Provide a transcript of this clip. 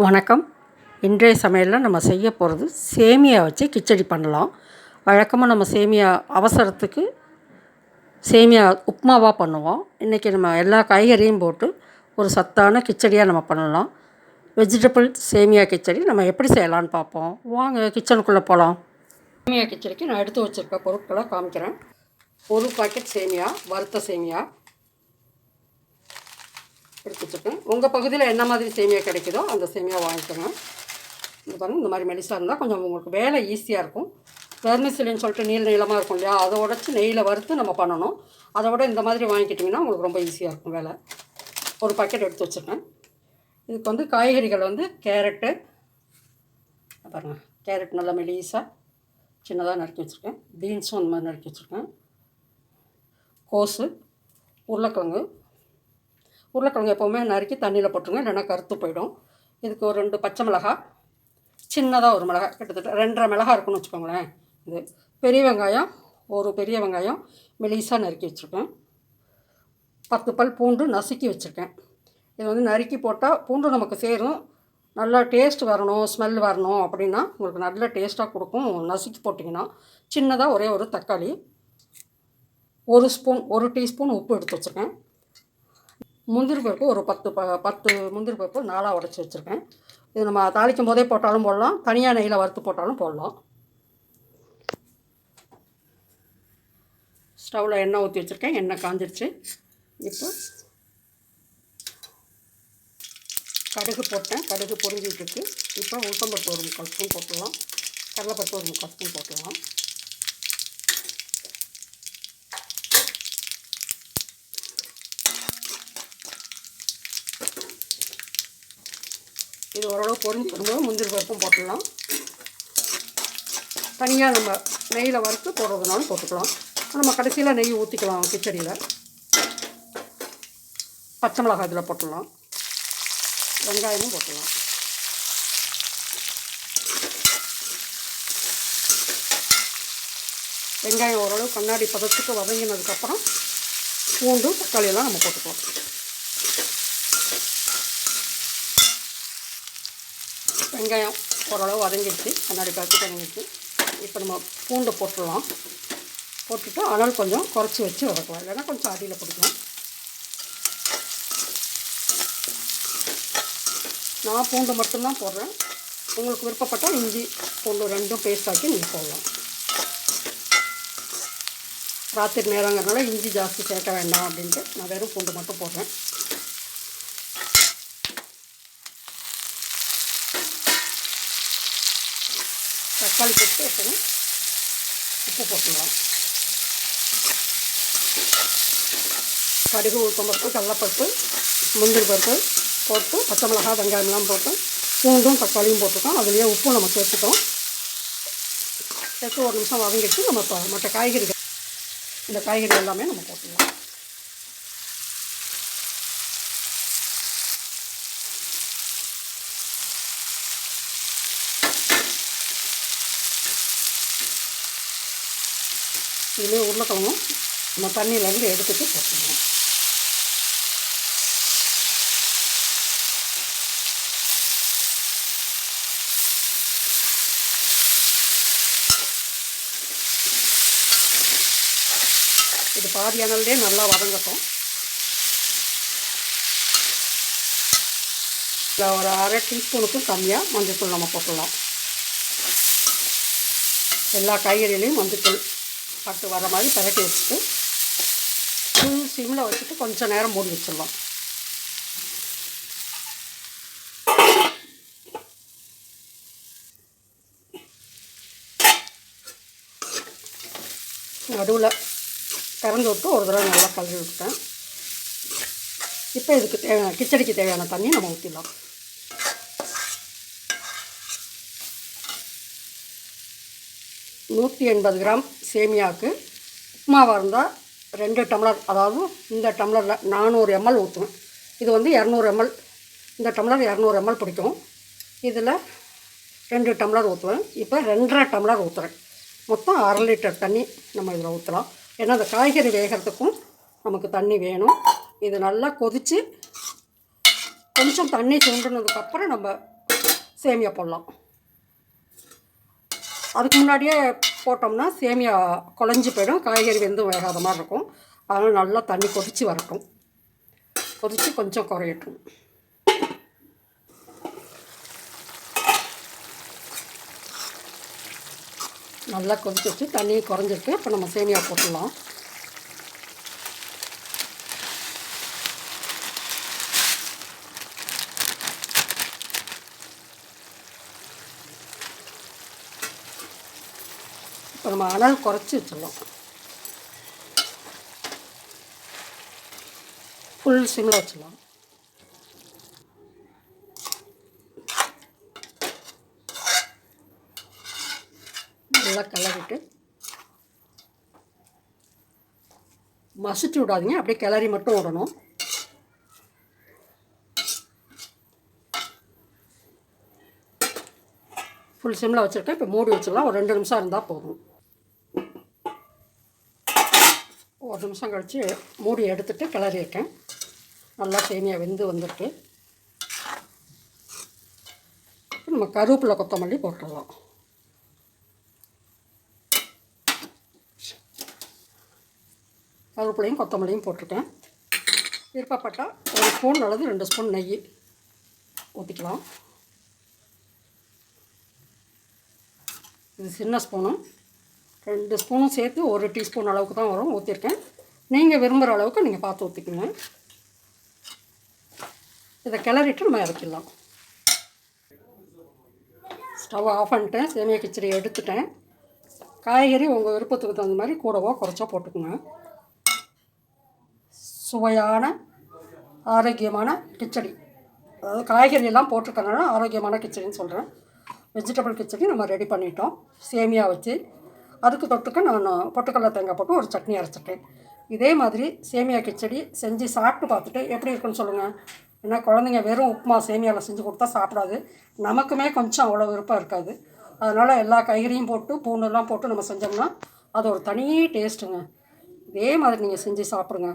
வணக்கம். இன்றைய சமையலில் நம்ம செய்ய போகிறது சேமியா வச்சு கிச்சடி பண்ணலாம். வழக்கமாக நம்ம சேமியா அவசரத்துக்கு சேமியா உப்புமாவாக பண்ணுவோம். இன்றைக்கி நம்ம எல்லா காய்கறியும் போட்டு ஒரு சத்தான கிச்சடியாக நம்ம பண்ணலாம். வெஜிடபிள் சேமியா கிச்சடி நம்ம எப்படி செய்யலான்னு பார்ப்போம். வாங்க கிச்சனுக்குள்ளே போகலாம். சேமியா கிச்சடிக்கு நான் எடுத்து வச்சுருக்க பொருட்களை காமிக்கிறேன். ஒரு பாக்கெட் சேமியா, வறுத்த சேமியா எடுத்து வச்சுருக்கேன். உங்கள் பகுதியில் என்ன மாதிரி சேமியா கிடைக்குதோ அந்த சேமியா வாங்கிக்கோங்க. இது பாருங்கள், இந்த மாதிரி மெலிசாக இருந்தால் கொஞ்சம் உங்களுக்கு வேலை ஈஸியாக இருக்கும். வெர்மிசெல்லின்னு சொல்லிட்டு நீளமாக இருக்கும் இல்லையா, அதை உடச்சி நெய்யில் வறுத்து நம்ம பண்ணணும். அதை விட இந்த மாதிரி வாங்கிக்கிட்டிங்கன்னா உங்களுக்கு ரொம்ப ஈஸியாக இருக்கும் வேலை. ஒரு பாக்கெட் எடுத்து வச்சுருக்கேன். இதுக்கு காய்கறிகள் கேரட்டு பாருங்கள், கேரட் நல்லா மெலிசாக சின்னதாக நறுக்கி வச்சுருக்கேன். பீன்ஸும் அந்த மாதிரி நறுக்கி வச்சுருக்கேன். கோஸு, உருளைக்கிழங்கு எப்போவுமே நறுக்கி தண்ணியில் போட்டுருங்க, இல்லைன்னா கருத்து போயிடும். இதுக்கு ஒரு 2 பச்சை மிளகாய், சின்னதாக ஒரு மிளகாய், கிட்டத்தட்ட 2.5 மிளகாய் இருக்குன்னு வச்சுக்கோங்களேன். இது பெரிய வெங்காயம், ஒரு பெரிய வெங்காயம் மெலிசாக நறுக்கி வச்சுருக்கேன். 10 பல் பூண்டு நசுக்கி வச்சுருக்கேன். இது நறுக்கி போட்டால் பூண்டு நமக்கு சேரும். நல்லா டேஸ்ட் வரணும், ஸ்மெல் வரணும் அப்படின்னா உங்களுக்கு நல்ல டேஸ்ட்டாக கொடுக்கும். நசுக்கி போட்டிங்கன்னா சின்னதாக ஒரே ஒரு தக்காளி, 1 டீஸ்பூன் உப்பு எடுத்து வச்சுருக்கேன். முந்திரி பருப்பு ஒரு 10 முந்திரி பருப்பு 4ஆக உடச்சி வச்சுருக்கேன். இது நம்ம தாளிக்கும் போதே போட்டாலும் போடலாம், தனியாக நெய்யில் வறுத்து போட்டாலும் போடலாம். ஸ்டவ்வில் எண்ணெய் ஊற்றி வச்சுருக்கேன். எண்ணெய் காஞ்சிருச்சு. இப்போ கடுகு போட்டேன். கடுகு பொரிஞ்சிட்ருக்கு. இப்போ உளுத்தம்பருப்பு ஒரு 3/4 ஸ்பூன் போட்டுடலாம். கடலைப்பருப்பு ஒரு 3/4 ஸ்பூன் போட்டுடலாம். இது ஓரளவு பொரிஞ்சு வரும்போது முந்திரி பருப்பும் போட்டுடலாம். தனியாக நம்ம நெய்யில் வறுத்து போடுறதுனாலும் போட்டுக்கலாம். நம்ம கடைசியில் நெய் ஊற்றிக்கலாம் கிச்சடியில். பச்சை மிளகாய் இதில் போட்டுடலாம். வெங்காயமும் போட்டுடலாம். வெங்காயம் ஓரளவு கண்ணாடி பதத்துக்கு வதங்கினதுக்கப்புறம் பூண்டு தக்காளியெல்லாம் நம்ம போட்டுக்கலாம். வெங்காயம் ஓரளவு வதங்கிடுச்சு, கண்ணாடி பதத்துக்கு வதங்கிடுச்சு. இப்போ நம்ம பூண்டை போட்டுடலாம். போட்டுட்டு அனல் கொஞ்சம் குறைச்சி வச்சு வதக்கலாம், இல்லைன்னா கொஞ்சம் அடியில் பிடிக்கலாம். நான் பூண்டு மட்டும்தான் போடுறேன். உங்களுக்கு விருப்பப்பட்டால் இஞ்சி பூண்டு 2 பேஸ்ட் ஆக்கி நீங்கள் போடலாம். ராத்திரி நேரங்கிறதுனால இஞ்சி ஜாஸ்தி சேர்க்க வேண்டாம் அப்படின்ட்டு நான் வெறும் பூண்டு மட்டும் போடுறேன். தக்காளி போட்டு எப்பவும் உப்பு போட்டுடலாம். கடுகு, உளுத்தம்பருப்பு, கடலைப்பருப்பு, முந்திரி பருப்பு போட்டு பச்சை மிளகாய் வெங்காயம்லாம் போட்டு பூண்டும் தக்காளியும் போட்டுருக்கோம். அதுலேயே உப்பும் நம்ம சேர்த்துட்டோம். சேர்த்து ஒரு நிமிஷம் வதங்கிட்டு நம்ம இப்போ மற்ற காய்கறிகள், இந்த காய்கறி எல்லாமே நம்ம போட்டுடலாம். இதுலேயே உருளைக்கிழங்கும் நம்ம தண்ணியிலேருந்து எடுத்துகிட்டு போட்டுக்கலாம். இது பாதி அனல்லே நல்லா வதங்கட்டும். இதில் ஒரு 1/2 டீஸ்பூனுக்கும் கம்மியாக மஞ்சள்தூள் நம்ம போட்டுடலாம். எல்லா காய்கறிகளையும் மஞ்சள்தூள் பட்டு வர மாதிரி பரட்டி வச்சுட்டு ஃபுல் சிம்மில் வச்சுட்டு கொஞ்சம் நேரம் மூடி வச்சிடலாம். நடுவில் திறந்து விட்டு ஒரு தடவை நல்லா கலரி விட்டேன். இப்போ இதுக்கு தேவையான கிச்சடிக்கு தேவையான தண்ணி நம்ம ஊற்றிடலாம். நூற்றி 80 கிராம் சேமியாவுக்கு உப்புமாவாக இருந்தால் 2 டம்ளர், அதாவது இந்த டம்ளரில் 400 ml ஊற்றுவேன். இது 200 ml, இந்த டம்ளர் 200 ml பிடிக்கும். இதில் 2 டம்ளர் ஊற்றுவேன். இப்போ 2.5 டம்ளர் ஊற்றுறேன். மொத்தம் 1/2 லிட்டர் தண்ணி நம்ம இதில் ஊற்றலாம். ஏன்னா அந்த காய்கறி வேகிறதுக்கும் நமக்கு தண்ணி வேணும். இது நல்லா கொதித்து கொஞ்சம் தண்ணி சுண்டுனதுக்கப்புறம் நம்ம சேமியா போடலாம். அதுக்கு முன்னாடியே போட்டோம்னா சேமியா குழஞ்சி போயிடும், காய்கறி வெந்தும் வேகாத மாதிரி இருக்கும். அதனால் நல்லா தண்ணி கொதித்து வரட்டும். கொதித்து கொஞ்சம் குறையட்டும். நல்லா கொதிச்சு தண்ணி குறைஞ்சிருக்கு. இப்போ நம்ம சேமியா போட்டுடலாம். இப்போ நம்ம அனல் குறைச்சி வச்சிடலாம். ஃபுல் சிம்மில் வச்சிடலாம். நல்லா கிளறிட்டு மசிச்சு விடாதீங்க, அப்படியே கிளறி மட்டும் விடணும். ஃபுல் சிம்மில் வச்சுருக்கேன். இப்போ மூடி வச்சிடலாம். ஒரு 2 நிமிஷம் இருந்தால் போதும். ஒரு நிமிஷம் கழித்து மூடி எடுத்துகிட்டு கிளறியிருக்கேன். நல்லா சேமியா வெந்து வந்துருக்கு. நம்ம கருவேப்பிலை கொத்தமல்லி போட்டுடலாம். கருவேப்பிலையும் கொத்தமல்லியும் போட்டிருக்கேன். விருப்பப்பட்டால் 1 ஸ்பூன் அல்லது 2 ஸ்பூன் நெய் ஊற்றிக்கலாம். இது சின்ன ஸ்பூனும் 2 ஸ்பூனும் சேர்த்து 1 டீஸ்பூன் அளவுக்கு தான் வரும் ஊற்றிருக்கேன். நீங்கள் விரும்புகிற அளவுக்கு நீங்கள் பார்த்து ஊற்றிக்கோங்க. இதை கிளறிட்டு நம்ம இறக்கிடலாம். ஸ்டவ் ஆஃப் பண்ணிட்டேன். சேமியா கிச்சடி எடுத்துட்டேன். காய்கறி உங்கள் விருப்பத்துக்கு தகுந்த மாதிரி கூடவோ குறைச்சோ போட்டுக்கோங்க. சுவையான ஆரோக்கியமான கிச்சடி, அதாவது காய்கறி எல்லாம் போட்டிருக்கனால ஆரோக்கியமான கிச்சடின்னு சொல்கிறேன். வெஜிடபிள் கிச்சடி நம்ம ரெடி பண்ணிட்டோம். சேமியா வச்சு அதுக்கு தொட்டுக்க நான் பொட்டுக்கடலை தேங்காய் போட்டு ஒரு சட்னி அரைச்சிட்டேன். இதே மாதிரி சேமியா கிச்சடி செஞ்சு சாப்பிட்டு பார்த்துட்டு எப்படி இருக்குன்னு சொல்லுங்கள். ஏன்னா குழந்தைங்க வெறும் உப்புமா சேமியாவில் செஞ்சு கொடுத்தா சாப்பிடாது. நமக்குமே கொஞ்சம் அவ்வளோ விருப்பம் இருக்காது. அதனால் எல்லா காய்கறியும் போட்டு பூண்டெல்லாம் போட்டு நம்ம செஞ்சோம்னா அது ஒரு தனி டேஸ்ட்டுங்க. இதே மாதிரி நீங்கள் செஞ்சு சாப்பிடுங்க.